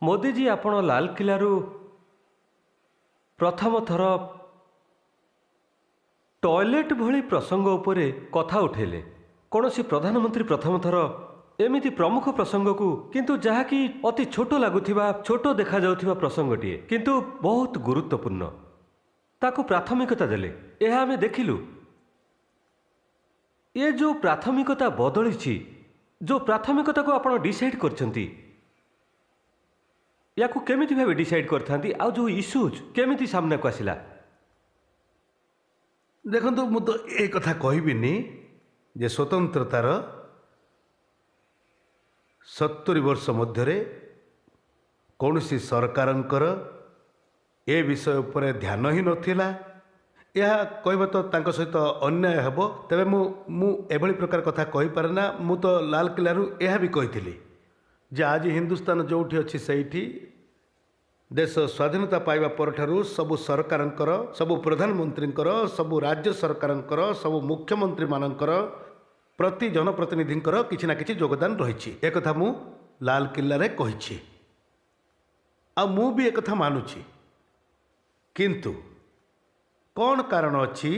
मोदी जी आपण लाल किलारू प्रथम थर टॉयलेट भली प्रसंग उपरे कथा उठेले। कौन सी प्रधानमंत्री प्रथम थर एमिति प्रमुख प्रसंग को किंतु जहाँकि अति छोट लगुथिबा छोट देखा जाउथिबा प्रसंगटिए किंतु बहुत गुरुत्वपूर्ण ताकू प्राथमिकता देले। यह आमे देखिलु ये जो प्राथमिकता बदली जो प्राथमिकता को आपण डिसाइड करछंती या केमिति भावे डिसाइड करथांती आ जो इश्यूज केमिति सामने को आसिला। देखो मु तो ये कथा कहबिनी जे स्वतंत्रतार 70 वर्ष मध्य कौन सी सरकारंकर ए विषय उपर ध्यान ही नथिला। यह कहबा तो तांको सहित अन्याय हेबो। तबे मु एभली प्रकार कथा कहि पारे ना। मु तो लाल किलारू यह भी कहिथिली जे आज हिंदुस्तान जोठी अच्छी सहीठी देश स्वाधीनता पाइबा परठारु सबु सरकारंकर सबु प्रधानमंत्रींकर सबु राज्य सरकारंकर सबु मुख्यमंत्री मानकर प्रति जनप्रतिनिधिंकर किछि ना किछि योगदान रहिछि। एक कथा मु लाल किल्ला रे कहिछि आ मु भी एक कथा मानुछि। किंतु कौन कारण अच्छी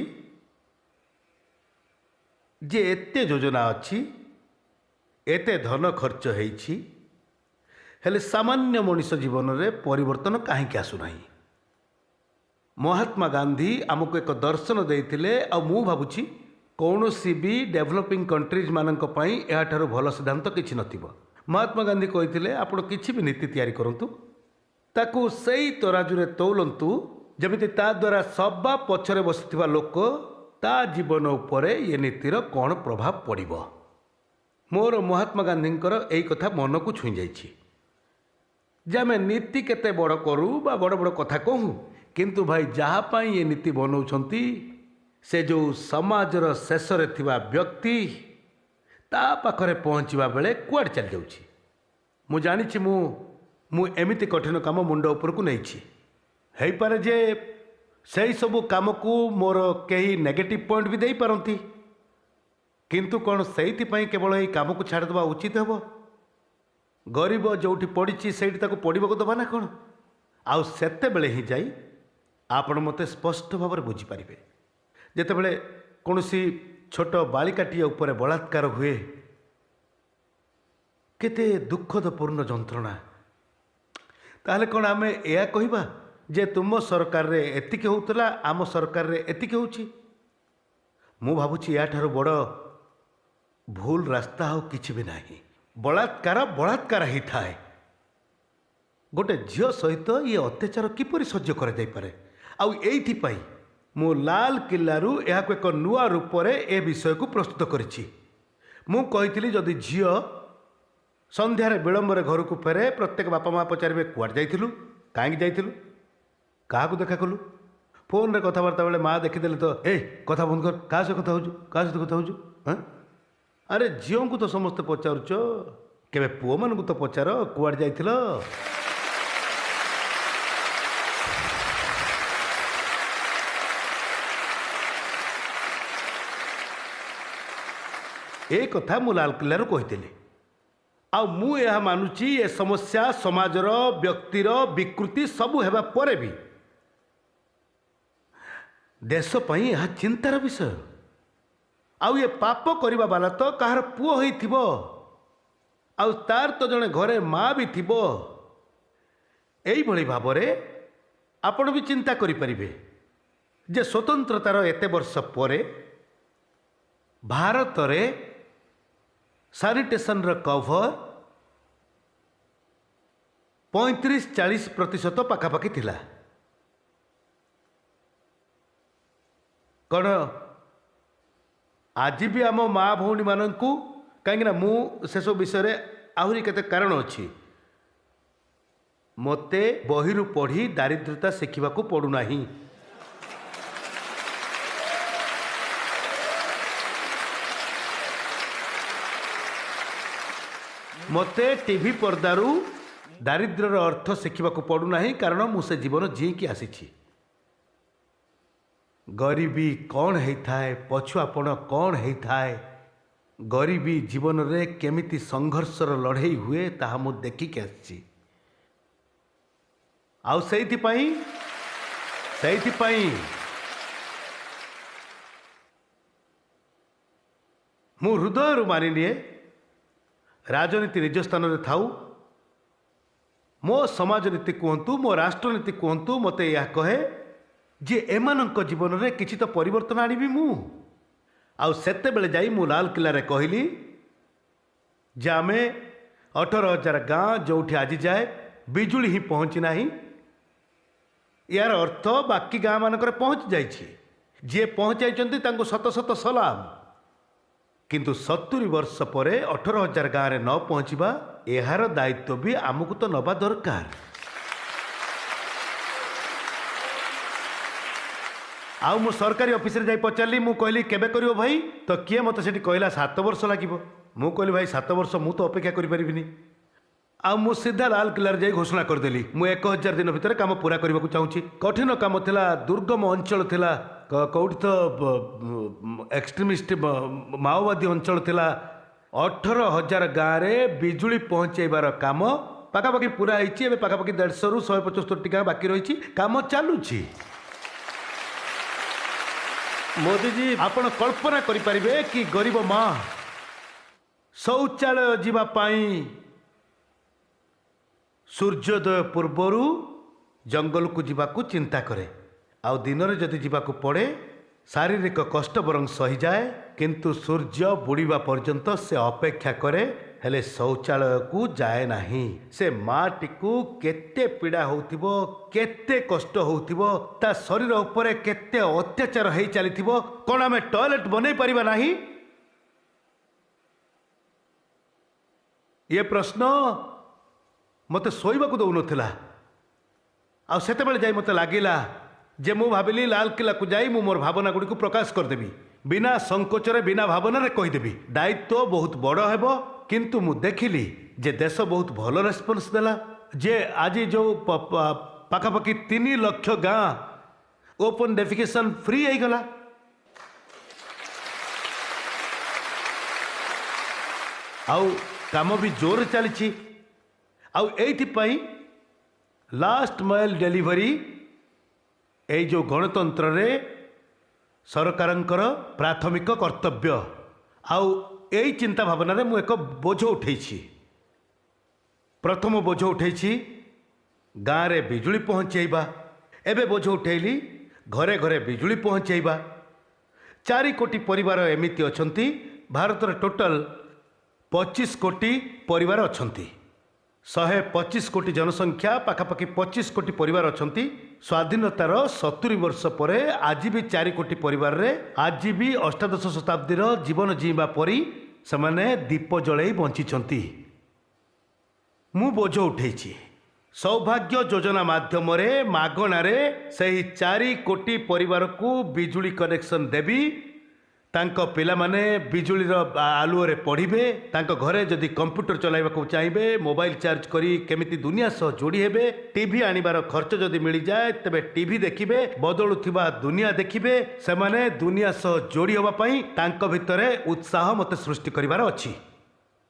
जे एते योजना अच्छी एते धन खर्च होइछि हेले सामान्य मनुष्य जीवन में परिवर्तन कहीं आसुना। महात्मा गांधी आमको एक दर्शन देइथिले आ मु भाबुछि कौन सी भी डेवलपिंग कंट्रीज मानक पई एठारो भल सिद्धांत किछि नथिबो। महात्मा गांधी कहिथिले आपण किछि भी नीति तैयारी करंतु ताकू सही तराजुरे तौलंतु जमिति ता द्वारा सबा पछरे बसिथिबा लोक ता जीवन उपरे ये नीतिर कौन प्रभाव पड़िबो। मोर महात्मा गांधींकर एई कथा मन को छुई जाइछि जे आमे नीति केते बड़ करू बा बड़ बड़ कथा कहूँ किंतु भाई जहाँ पाई ये नीति बनाउछंती से जो समाजर शेष रे थिबा व्यक्ति ता पाखरे पहुँचवा बेले कुआड चल जाउछि। मु जानिछि मु एमिति कठिन काम मुंड ऊपर को नैछि हेई पारे जे सही सबु काम को मोर कई नेगेटिव पॉइंट भी दे पारंती किंतु कौन से केवल यही काम को छाड़देवा उचित हे। गरीब जोठी पड़ी से पड़ो दबा ना कौन आउ सेते बेले ही जाई आपण मते स्पष्ट भाव में बुझीपारे जितेबले कौन सी छोट बालिकाटी उपर बलात्कार हुए केते दुखदपूर्ण जंत्रणा ताहले कौन आम या कहबा जे तुम सरकार रे एतिके होतला आम सरकार रे एतिके होची। मु भाबुची या ठारो बड़ भूल रास्ता हो किछि भी नाही। बलात्कार बलात्कार ही थाए गोटे झील सहित ये अत्याचार किपरि सह्य कर जाई पारे। आउ एइथि पई मु लाल किल्लारू एहाको एक नुआ रूप रे ए विषय को प्रस्तुत करिछि। मु कहिथिली जदि झील संध्यारे विलंबरे घर को फेरे प्रत्येक बापा माँ पचारे कुआड जाइथिलु काहेकि जाइथिलु क्या देखा कलु फोन रे कथबार्ता बेले माँ देखीदे तो ए कथा बंद कर क्या सह कथा क्या सहित कथा हाँ अरे झील को तो समस्ते पचारुच केबे पुओ मान को तो पचार कुआड जाइथिल। ए कथा मु लाल किल्लारू कहिथिली आ मु यह मानुची ए समस्या समाजर व्यक्तिर विकृति सबू हेबा परे भी देश पई यह चिंतार विषय। आउ ये पाप करिबा वाला तो कहार पुओ होइथिबो आउ तार तो जने घरे माँ भी थिबो। एई भली भाबरे आपण भी चिंता करि परिबे जे स्वतंत्रतार एते वर्ष परे भारत रे सैनिटेशन र कवर 35-40% पाखापाखि थिला। कौन आज भी आम माँ भौणी मानू कहीं मु से सब विषय आहरी केते कारण अच्छी मते बहिरु पढ़ी दारिद्रता शिखा पड़ूना। मते टीवी पर्दारू दारिद्र्यर अर्थ शिखा पड़ूना कारण मुझे जीवन जीकी आसी। गरीबी कौन होता है पछुआपण कौन होता है गरीबी जीवन रे केमिति संघर्षर लड़ई हुए ताहा मु देखिक आसी। ଆଉ ସେଇଥିପାଇଁ ମୁଁ ହୃଦୟରୁ ମାନିନିଏ ରାଜନୀତି ନିଜ ସ୍ଥାନରେ ଥାଉ, ମୋ ସମାଜ ନୀତି କୁହନ୍ତୁ, ମୋ ରାଷ୍ଟ୍ରନୀତି କୁହନ୍ତୁ, ମୋତେ ଏହା କହେ ଯେ ଏମାନଙ୍କ ଜୀବନରେ କିଛି ତ ପରିବର୍ତ୍ତନ ଆଣିବି ମୁଁ। ଆଉ ସେତେବେଳେ ଯାଇ ମୁଁ ଲାଲକିଲ୍ଲାରେ କହିଲି ଯେ ଆମେ 18,000 ଗାଁ ଯେଉଁଠି ଆଜି ଯାଏ ବିଜୁଳି ହିଁ ପହଞ୍ଚି ନାହିଁ, ଏହାର ଅର୍ଥ ବାକି ଗାଁ ମାନଙ୍କରେ ପହଞ୍ଚି ଯାଇଛି। ଯିଏ ପହଞ୍ଚାଇଛନ୍ତି ତାଙ୍କୁ ଶତ ଶତ ସଲାମ। କିନ୍ତୁ 70 ବର୍ଷ ପରେ 18,000 ଗାଁରେ ନ ପହଞ୍ଚିବା, ଏହାର ଦାୟିତ୍ୱ ବି ଆମକୁ ତ ନେବା ଦରକାର। ଆଉ ମୁଁ ସରକାରୀ ଅଫିସରେ ଯାଇ ପଚାରିଲି, ମୁଁ କହିଲି କେବେ କରିବ ଭାଇ? ତ କିଏ ମୋତେ ସେଠି କହିଲା 7 ବର୍ଷ ଲାଗିବ। ମୁଁ କହିଲି ଭାଇ 7 ବର୍ଷ ମୁଁ ତ ଅପେକ୍ଷା କରିପାରିବିନି। ଆଉ ମୁଁ ସିଧା ଲାଲକିଲ୍ଲାରେ ଯାଇ ଘୋଷଣା କରିଦେଲି, ମୁଁ 1000 ଦିନ ଭିତରେ କାମ ପୁରା କରିବାକୁ ଚାହୁଁଛି। କଠିନ କାମ ଥିଲା, ଦୁର୍ଗମ ଅଞ୍ଚଳ ଥିଲା, କେଉଁଠି ତ ଏକ୍ସଟ୍ରିମିଷ୍ଟ ମାଓବାଦୀ ଅଞ୍ଚଳ ଥିଲା। 18,000 ଗାଁରେ ବିଜୁଳି ପହଞ୍ଚାଇବାର କାମ ପାଖାପାଖି ପୁରା ହେଇଛି। ଏବେ ପାଖାପାଖି 150ରୁ 175ଟି ଗାଁ ବାକି ରହିଛି, କାମ ଚାଲୁଛି। ମୋଦିଜୀ, ଆପଣ କଳ୍ପନା କରିପାରିବେ କି ଗରିବ ମା ଶୌଚାଳୟ ଯିବା ପାଇଁ ସୂର୍ଯ୍ୟୋଦୟ ପୂର୍ବରୁ ଜଙ୍ଗଲକୁ ଯିବାକୁ ଚିନ୍ତା କରେ, ଆଉ ଦିନରେ ଯଦି ଯିବାକୁ ପଡ଼େ ଶାରୀରିକ କଷ୍ଟ ବରଂ ସହିଯାଏ, କିନ୍ତୁ ସୂର୍ଯ୍ୟ ବୁଡ଼ିବା ପର୍ଯ୍ୟନ୍ତ ସେ ଅପେକ୍ଷା କରେ, ହେଲେ ଶୌଚାଳୟକୁ ଯାଏ ନାହିଁ। ସେ ମାଟିକୁ କେତେ ପୀଡ଼ା ହେଉଥିବ, କେତେ କଷ୍ଟ ହେଉଥିବ, ତା ଶରୀର ଉପରେ କେତେ ଅତ୍ୟାଚାର ହେଇ ଚାଲିଥିବ। କ'ଣ ଆମେ ଟଏଲେଟ୍ ବନେଇ ପାରିବା ନାହିଁ? ଏ ପ୍ରଶ୍ନ ମୋତେ ଶୋଇବାକୁ ଦେଉନଥିଲା। ଆଉ ସେତେବେଳେ ଯାଇ ମୋତେ ଲାଗିଲା ଯେ ମୁଁ ଭାବିଲି ଲାଲକିଲ୍ଲାକୁ ଯାଇ ମୁଁ ମୋର ଭାବନା ଗୁଡ଼ିକୁ ପ୍ରକାଶ କରିଦେବି, ବିନା ସଂକୋଚରେ, ବିନା ଭାବନାରେ କହିଦେବି। ଦାୟିତ୍ୱ ବହୁତ ବଡ଼ ହେବ। କିନ୍ତୁ ମୁଁ ଦେଖିଲି ଯେ ଦେଶ ବହୁତ ଭଲ ରେସ୍ପନ୍ସ ଦେଲା। ଯେ ଆଜି ଯେଉଁ ପାଖାପାଖି 3 ଲକ୍ଷ ଗାଁ ଓପନ୍ ଡେଫିକେସନ୍ ଫ୍ରି ହେଇଗଲା। ଆଉ କାମ ବି ଜୋରରେ ଚାଲିଛି। ଆଉ ଏଇଥିପାଇଁ ଲାଷ୍ଟ ମାଇଲ୍ ଡେଲିଭରି ଏଇ ଯେଉଁ ଗଣତନ୍ତ୍ରରେ ସରକାରଙ୍କର ପ୍ରାଥମିକ କର୍ତ୍ତବ୍ୟ। ଆଉ ଏଇ ଚିନ୍ତା ଭାବନାରେ ମୁଁ ଏକ ବୋଝ ଉଠେଇଛି। ପ୍ରଥମ ବୋଝ ଉଠେଇଛି ଗାଁରେ ବିଜୁଳି ପହଞ୍ଚାଇବା। ଏବେ ବୋଝ ଉଠେଇଲି ଘରେ ଘରେ ବିଜୁଳି ପହଞ୍ଚାଇବା। 4 କୋଟି ପରିବାର ଏମିତି ଅଛନ୍ତି। ଭାରତରେ ଟୋଟାଲ 25 କୋଟି ପରିବାର ଅଛନ୍ତି। 125 କୋଟି ଜନସଂଖ୍ୟା, ପାଖାପାଖି 25 କୋଟି ପରିବାର ଅଛନ୍ତି। ସ୍ୱାଧୀନତାର 70 ବର୍ଷ ପରେ ଆଜି ବି 4 କୋଟି ପରିବାରରେ ଆଜି ବି ଅଷ୍ଟାଦଶ ଶତାବ୍ଦୀର ଜୀବନ ଜୀଇବା ପରି ସେମାନେ ଦୀପ ଜଳେଇ ବଞ୍ଚିଛନ୍ତି। ମୁଁ ବୋଝ ଉଠେଇଛି। ସୌଭାଗ୍ୟ ଯୋଜନା ମାଧ୍ୟମରେ ମାଗଣାରେ ସେହି 4 କୋଟି ପରିବାରକୁ ବିଜୁଳି କନେକ୍ସନ ଦେବି। ତାଙ୍କ ପିଲାମାନେ ବିଜୁଳିର ଆଲୁଅରେ ପଢ଼ିବେ। ତାଙ୍କ ଘରେ ଯଦି କମ୍ପ୍ୟୁଟର ଚଲାଇବାକୁ ଚାହିଁବେ, ମୋବାଇଲ ଚାର୍ଜ କରି କେମିତି ଦୁନିଆ ସହ ଯୋଡ଼ି ହେବେ। ଟିଭି ଆଣିବାର ଖର୍ଚ୍ଚ ଯଦି ମିଳିଯାଏ ତେବେ ଟିଭି ଦେଖିବେ, ବଦଳୁଥିବା ଦୁନିଆ ଦେଖିବେ। ସେମାନେ ଦୁନିଆ ସହ ଯୋଡ଼ି ହେବା ପାଇଁ ତାଙ୍କ ଭିତରେ ଉତ୍ସାହ ମୋତେ ସୃଷ୍ଟି କରିବାର ଅଛି।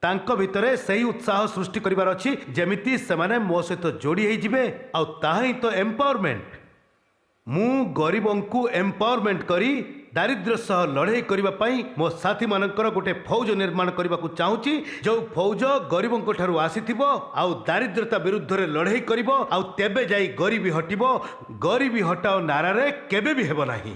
ତାଙ୍କ ଭିତରେ ସେହି ଉତ୍ସାହ ସୃଷ୍ଟି କରିବାର ଅଛି ଯେମିତି ସେମାନେ ମୋ ସହିତ ଯୋଡ଼ି ହେଇଯିବେ। ଆଉ ତାହା ହିଁ ତ ଏମ୍ପାୱାରମେଣ୍ଟ। ମୁଁ ଗରିବଙ୍କୁ ଏମ୍ପାୱାରମେଣ୍ଟ କରି ଦାରିଦ୍ର୍ୟ ସହ ଲଢ଼େଇ କରିବା ପାଇଁ ମୋ ସାଥୀମାନଙ୍କର ଗୋଟେ ଫୌଜ ନିର୍ମାଣ କରିବାକୁ ଚାହୁଁଛି। ଯେଉଁ ଫୌଜ ଗରିବଙ୍କ ଠାରୁ ଆସିଥିବ ଆଉ ଦାରିଦ୍ର୍ୟତା ବିରୁଦ୍ଧରେ ଲଢ଼େଇ କରିବ। ଆଉ ତେବେ ଯାଇ ଗରିବୀ ହଟିବ। ଗରିବୀ ହଟାଓ ନାରାରେ କେବେ ବି ହେବ ନାହିଁ।